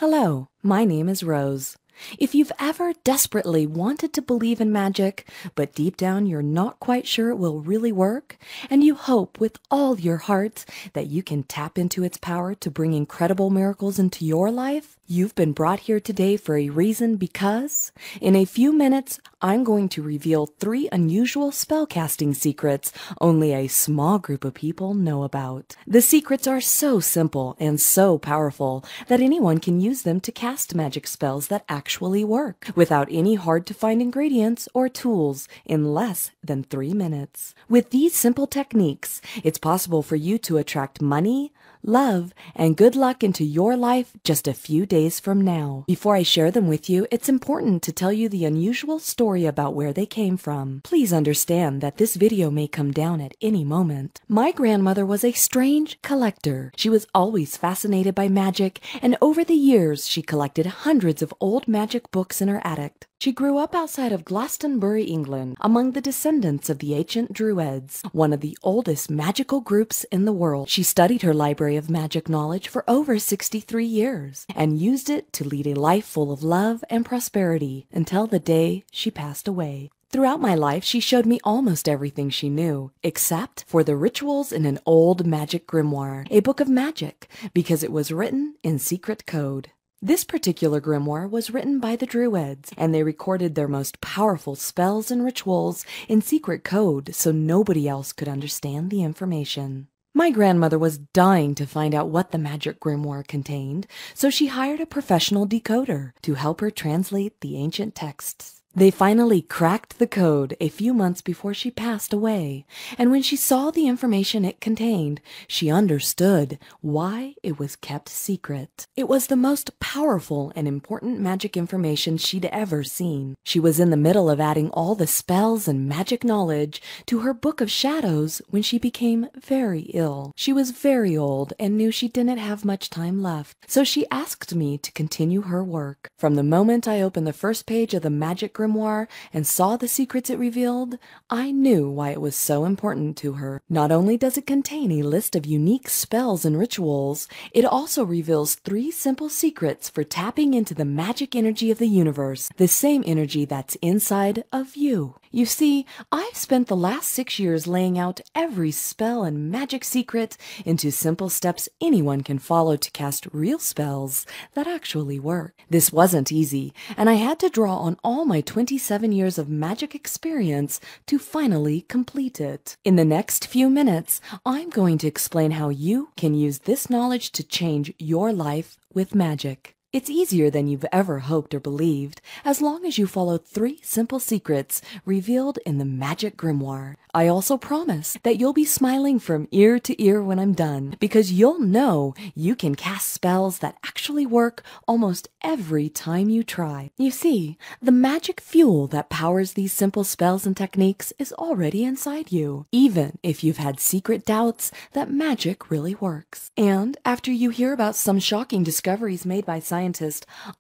Hello, my name is Rose. If you've ever desperately wanted to believe in magic, but deep down you're not quite sure it will really work, and you hope with all your heart that you can tap into its power to bring incredible miracles into your life, you've been brought here today for a reason because, in a few minutes, I'm going to reveal 3 unusual spellcasting secrets only a small group of people know about. The secrets are so simple and so powerful that anyone can use them to cast magic spells that actually work, without any hard-to-find ingredients or tools, in less than 3 minutes. With these simple techniques, it's possible for you to attract money, love, and good luck into your life just a few days from now. Before I share them with you, it's important to tell you the unusual story about where they came from. Please understand that this video may come down at any moment. My grandmother was a strange collector. She was always fascinated by magic, and over the years she collected hundreds of old magic books in her attic. She grew up outside of Glastonbury, England, among the descendants of the ancient Druids, one of the oldest magical groups in the world. She studied her library of magic knowledge for over 63 years, and used it to lead a life full of love and prosperity until the day she passed away. Throughout my life, she showed me almost everything she knew, except for the rituals in an old magic grimoire, a book of magic, because it was written in secret code. This particular grimoire was written by the Druids, and they recorded their most powerful spells and rituals in secret code so nobody else could understand the information. My grandmother was dying to find out what the magic grimoire contained, so she hired a professional decoder to help her translate the ancient texts. They finally cracked the code a few months before she passed away, and when she saw the information it contained, she understood why it was kept secret. It was the most powerful and important magic information she'd ever seen. She was in the middle of adding all the spells and magic knowledge to her book of shadows when she became very ill. She was very old and knew she didn't have much time left, so she asked me to continue her work. From the moment I opened the first page of the magic grimoire and saw the secrets it revealed, I knew why it was so important to her. Not only does it contain a list of unique spells and rituals, it also reveals 3 simple secrets for tapping into the magic energy of the universe, the same energy that's inside of you. You see, I've spent the last 6 years laying out every spell and magic secret into simple steps anyone can follow to cast real spells that actually work. This wasn't easy, and I had to draw on all my 27 years of magic experience to finally complete it. In the next few minutes, I'm going to explain how you can use this knowledge to change your life with magic. It's easier than you've ever hoped or believed, as long as you follow 3 simple secrets revealed in the magic grimoire. I also promise that you'll be smiling from ear to ear when I'm done, because you'll know you can cast spells that actually work almost every time you try. You see, the magic fuel that powers these simple spells and techniques is already inside you, even if you've had secret doubts that magic really works. And after you hear about some shocking discoveries made by scientists,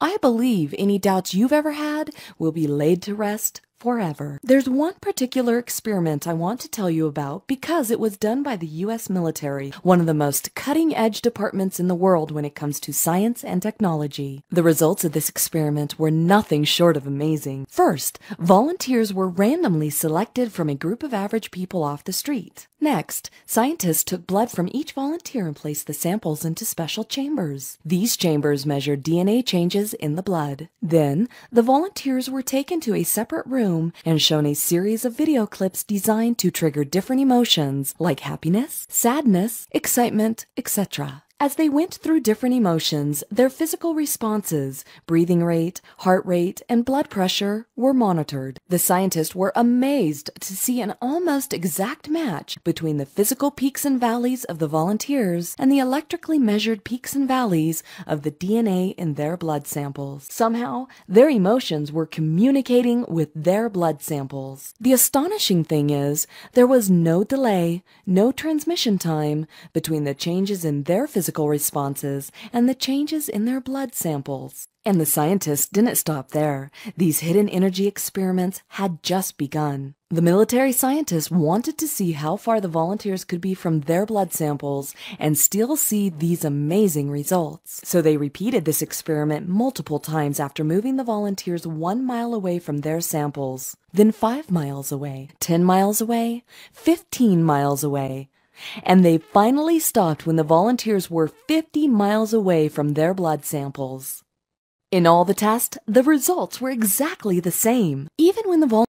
I believe any doubts you've ever had will be laid to rest forever. There's one particular experiment I want to tell you about because it was done by the US military, one of the most cutting-edge departments in the world when it comes to science and technology. The results of this experiment were nothing short of amazing. First, volunteers were randomly selected from a group of average people off the street. Next, scientists took blood from each volunteer and placed the samples into special chambers. These chambers measured DNA changes in the blood. Then, the volunteers were taken to a separate room and shown a series of video clips designed to trigger different emotions like happiness, sadness, excitement, etc. As they went through different emotions, their physical responses, breathing rate, heart rate, and blood pressure were monitored. The scientists were amazed to see an almost exact match between the physical peaks and valleys of the volunteers and the electrically measured peaks and valleys of the DNA in their blood samples. Somehow, their emotions were communicating with their blood samples. The astonishing thing is, there was no delay, no transmission time between the changes in their physical physical responses and the changes in their blood samples. And the scientists didn't stop there. These hidden energy experiments had just begun. The military scientists wanted to see how far the volunteers could be from their blood samples and still see these amazing results. So they repeated this experiment multiple times after moving the volunteers 1 mile away from their samples, then 5 miles away, 10 miles away, 15 miles away. And they finally stopped when the volunteers were 50 miles away from their blood samples. In all the tests, the results were exactly the same. Even when the